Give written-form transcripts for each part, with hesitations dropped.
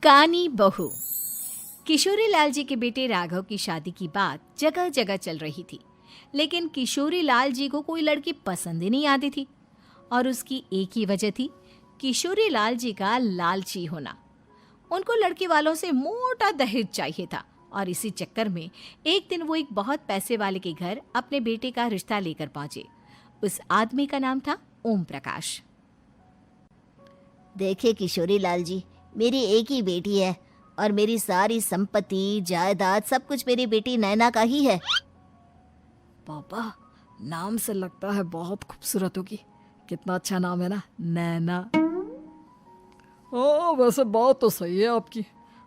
कानी बहू। किशोरी लाल जी के बेटे राघव की शादी की बात जगह जगह चल रही थी, लेकिन किशोरी लाल जी को कोई लड़की पसंद ही नहीं आती थी। और उसकी एक ही वजह थी, किशोरी लाल जी का लालची होना। उनको लड़की वालों से मोटा दहेज चाहिए था और इसी चक्कर में एक दिन वो एक बहुत पैसे वाले के घर अपने बेटे का रिश्ता लेकर पहुंचे। उस आदमी का नाम था ओम प्रकाश। देखिए किशोरी लाल जी, मेरी एक ही बेटी है और मेरी सारी संपत्ति जायदाद सब कुछ मेरी बेटी नैना का ही है। पापा, नाम से लगता है बहुत खूबसूरत होगी। कितना अच्छा नाम है ना, नैना। ओ, वैसे बात तो सही है आपकी।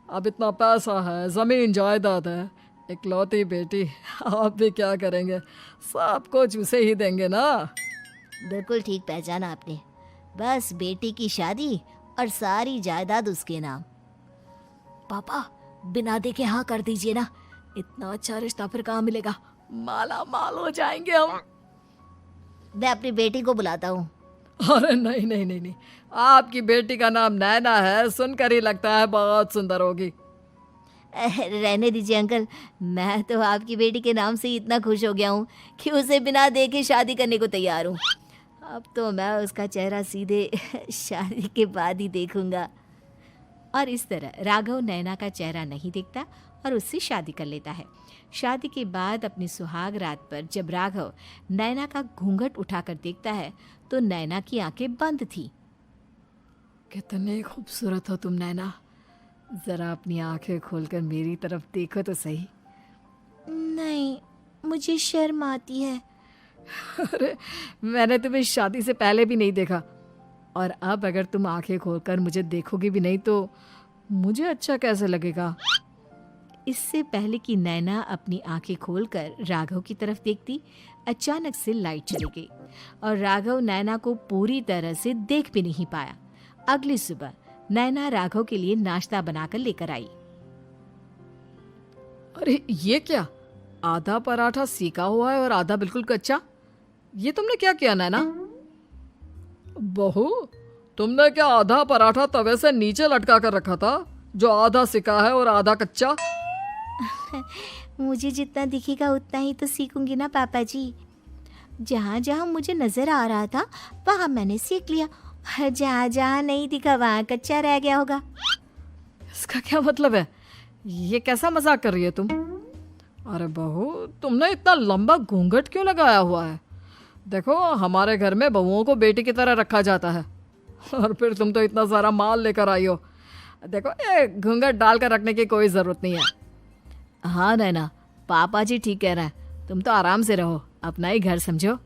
अब इतना पैसा है, जमीन जायदाद है, इकलौती बेटी, आप भी क्या करेंगे? सब कुछ उसे ही देंगे ना। बिल्कुल ठीक पहचाना आपने। बस बेटी की शादी और सारी जायदाद उसके नाम। पापा, बिना देखे हाँ कर दीजिए ना। इतना अच्छा रिश्ता फिर कहाँ मिलेगा? माला माल हो जाएंगे हम। मैं अपनी बेटी को बुलाता हूँ। अरे नहीं नहीं नहीं नहीं, आपकी बेटी का नाम नैना है, सुनकर ही लगता है बहुत सुंदर होगी। रहने दीजिए अंकल, मैं तो आपकी बेटी के नाम से ही इतना खुश हो गया हूँ कि उसे बिना देखे शादी करने को तैयार हूँ। अब तो मैं उसका चेहरा सीधे शादी के बाद ही देखूंगा। और इस तरह राघव नैना का चेहरा नहीं देखता और उससे शादी कर लेता है। शादी के बाद अपनी सुहाग रात पर जब राघव नैना का घूंघट उठाकर देखता है तो नैना की आंखें बंद थी। कितनी खूबसूरत हो तुम नैना, जरा अपनी आंखें खोलकर मेरी तरफ देखो तो सही। नहीं, मुझे शर्म आती है। अरे, मैंने तुम्हें शादी से पहले भी नहीं देखा, और अब अगर तुम आंखें खोलकर मुझे देखोगी भी नहीं तो मुझे अच्छा कैसे लगेगा? इससे पहले कि नैना अपनी आंखें खोलकर राघव की तरफ देखती, अचानक से लाइट चली गई और राघव नैना को पूरी तरह से देख भी नहीं पाया। अगली सुबह नैना राघव के लिए नाश्ता बनाकर लेकर आई। अरे ये क्या, आधा पराठा सीका हुआ है और आधा बिल्कुल कच्चा। ये तुमने क्या किया नैना? बहू, तुमने क्या आधा पराठा तवे से नीचे लटका कर रखा था, जो आधा सिका है और आधा कच्चा? मुझे जितना दिखेगा उतना ही तो सीखूंगी ना पापा जी। जहाँ जहाँ मुझे नजर आ रहा था वहाँ मैंने सीख लिया, जहाँ जहाँ नहीं दिखा वहाँ कच्चा रह गया होगा। इसका क्या मतलब है? ये कैसा मजाक कर रही है तुम? अरे बहू, तुमने इतना लंबा घूंघट क्यों लगाया हुआ है? देखो, हमारे घर में बहुओं को बेटी की तरह रखा जाता है, और फिर तुम तो इतना सारा माल लेकर आई हो। देखो, ये घूंघट डालकर रखने की कोई ज़रूरत नहीं है। हाँ नैना, पापा जी ठीक कह रहे हैं, तुम तो आराम से रहो, अपना ही घर समझो।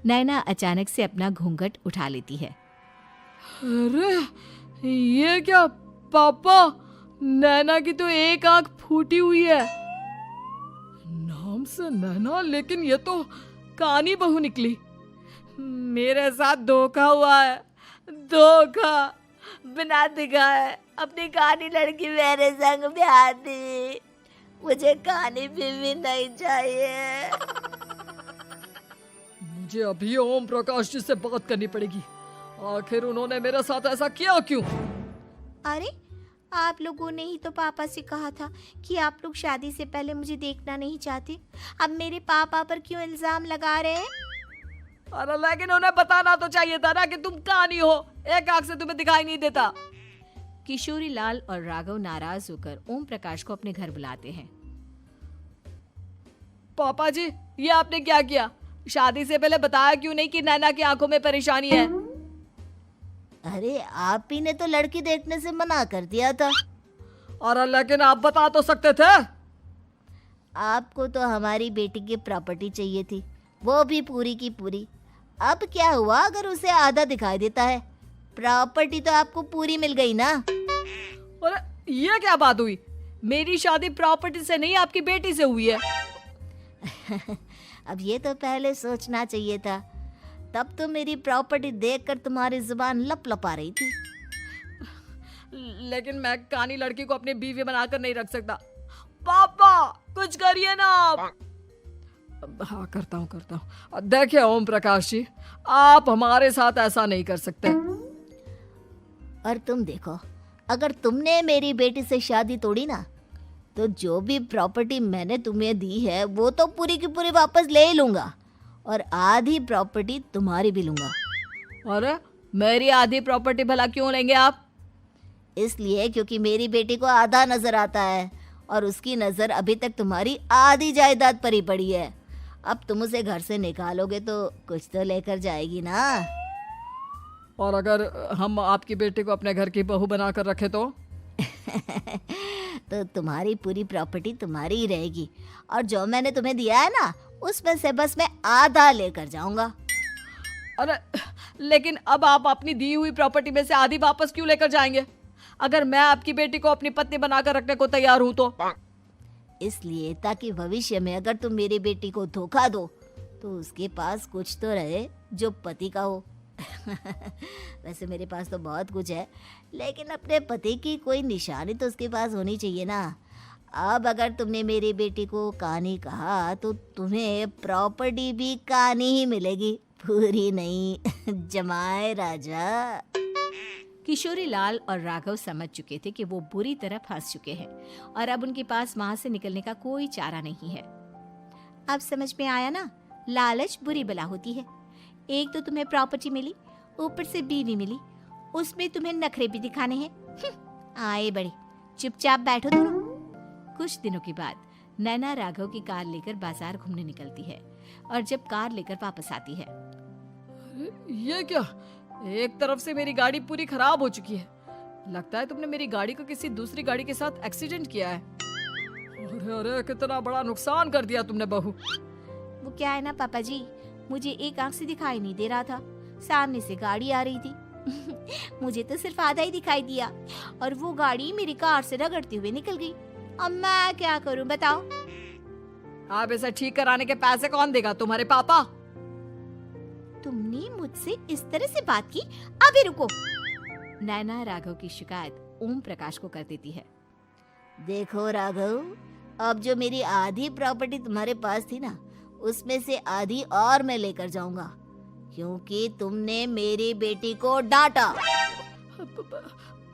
नैना अचानक से अपना घूंघट उठा लेती है। अरे ये क्या पापा, नैना की तो एक आंख फूटी हुई है। नाम से नैना, लेकिन ये तो कानी बहू निकली। मेरे साथ धोखा हुआ है, धोखा। बिना दिखाए अपनी कानी लड़की मेरे संग ब्याह दी। मुझे कानी बीवी नहीं चाहिए। मुझे अभी ओम प्रकाश जी से बात करनी पड़ेगी। आखिर उन्होंने मेरे साथ ऐसा किया क्यों? अरे, आप लोगों ने ही तो पापा से कहा था कि आप लोग शादी से पहले मुझे देखना नहीं चाहते। अब मेरे पापा पर क्यों इल्जाम लगा रहे हैं? अरे लेकिन उन्हें बताना तो चाहिए था ना कि तुम कानी हो, एक आंख से तुम्हें दिखाई नहीं देता। किशोरी लाल और राघव नाराज होकर ओम प्रकाश को अपने घर बुलाते हैं। पापा जी, ये आपने क्या किया? शादी से पहले बताया क्यों नहीं कि नैना की आंखों में परेशानी है? अरे, आप ही ने तो लड़की देखने से मना कर दिया था। अरे लेकिन आप बता तो सकते थे। आपको तो हमारी बेटी की प्रॉपर्टी चाहिए थी, वो भी पूरी की पूरी। अब क्या हुआ अगर उसे आधा दिखाई देता है? प्रॉपर्टी तो आपको पूरी मिल गई ना। अरे ये क्या बात हुई? मेरी शादी प्रॉपर्टी से नहीं, आपकी बेटी से हुई है। अब ये तो पहले सोचना चाहिए था, तब तो मेरी प्रॉपर्टी देखकर तुम्हारी जुबान लप लपा रही थी। लेकिन मैं कानी लड़की को अपनी बीवी बनाकर नहीं रख सकता। पापा, कुछ करिए ना आप। हाँ, करता हूँ। देखिए ओम प्रकाश जी, आप हमारे साथ ऐसा नहीं कर सकते। और तुम देखो, अगर तुमने मेरी बेटी से शादी तोड़ी ना, तो जो भी प्रॉपर्टी मैंने तुम्हें दी है वो तो पूरी की पूरी वापस ले ही लूँगा, और आधी प्रॉपर्टी तुम्हारी भी लूँगा। अरे मेरी आधी प्रॉपर्टी भला क्यों लेंगे आप? इसलिए क्योंकि मेरी बेटी को आधा नजर आता है और उसकी नज़र अभी तक तुम्हारी आधी जायदाद पर ही पड़ी है। अब तुम उसे घर से निकालोगे तो कुछ तो लेकर जाएगी ना। और अगर हम आपकी बेटी को अपने घर की बहू बना कर रखे तो? तो तुम्हारी पूरी प्रॉपर्टी तुम्हारी ही रहेगी, और जो मैंने तुम्हें दिया है ना, उसमें से बस मैं आधा लेकर जाऊंगा। अरे लेकिन अब आप अपनी दी हुई प्रॉपर्टी में से आधी वापस क्यों लेकर जाएंगे? अगर मैं आपकी बेटी को अपनी पत्नी बनाकर रखने को तैयार हूं तो? इसलिए ताकि भविष्य में अगर तुम मेरी बेटी को धोखा दो तो उसके पास कुछ तो रहे जो पति का हो। वैसे मेरे पास तो बहुत कुछ है, लेकिन अपने पति की कोई निशानी तो उसके पास होनी चाहिए ना। अब अगर तुमने मेरी बेटी को कानी कहा तो तुम्हें प्रॉपर्टी भी कानी ही मिलेगी, पूरी नहीं। जमाए राजा। किशोरी लाल और राघव समझ चुके थे कि वो बुरी तरह फंस चुके हैं और अब उनके पास वहां से निकलने का कोई चारा नहीं है। अब समझ में आया ना, लालच बुरी बला होती है। एक तो तुम्हें प्रॉपर्टी मिली, ऊपर से बीवी मिली, उसमें तुम्हें नखरे भी दिखाने हैं। आए बड़े, चुपचाप बैठो दोनों। कुछ दिनों के बाद नैना राघव की कार लेकर बाजार घूमने निकलती है और जब कार लेकर वापस आती है, ये क्या? एक तरफ से मेरी गाड़ी पूरी खराब हो चुकी है। लगता है तुमने मेरी गाड़ी को किसी दूसरी गाड़ी के साथ एक्सीडेंट किया है। अरे अरे कितना बड़ा नुकसान कर दिया तुमने बहू। वो क्या है ना पापा जी, मुझे एक आंख से दिखाई नहीं दे रहा था, सामने से गाड़ी आ रही थी। मुझे तो सिर्फ आधा ही दिखाई दिया और वो गाड़ी मेरी कार से रगड़ते हुए निकल गई। अब मैं क्या करूं बताओ? आप इसे ठीक कराने के पैसे कौन देगा? तुम्हारे पापा? तुमने मुझसे इस तरह से बात की? अभी रुको। नैना राघव की शिकायत ओम प्रकाश को कर देती है। देखो राघव, अब जो मेरी आधी प्रॉपर्टी तुम्हारे पास थी ना, उसमें से आधी और मैं लेकर जाऊंगा, क्योंकि तुमने मेरी बेटी को डांटा।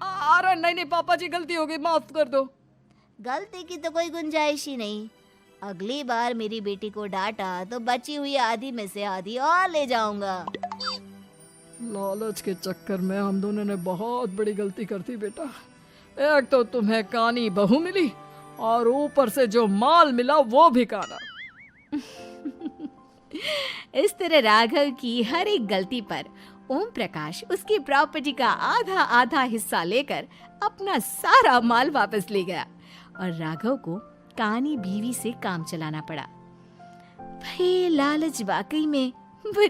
अरे नहीं नहीं पापा जी, गलती हो गई, माफ कर दो। गलती की तो कोई गुंजाइश ही नहीं। अगली बार मेरी बेटी को डांटा तो बची हुई आधी में से आधी और ले जाऊंगा। लालच के चक्कर में हम दोनों ने बहुत बड़ी गलती कर दी बेटा। एक तो तुम्हें कानी बहू मिली और ऊपर से जो माल मिला वो भी काना। इस तरह राघव की हर एक गलती पर ओम प्रकाश उसकी प्रॉपर्टी का आधा आधा हिस्सा लेकर अपना सारा माल वापस ले गया और राघव को कानी बीवी से काम चलाना पड़ा। भाई लालच वाकई में बुरी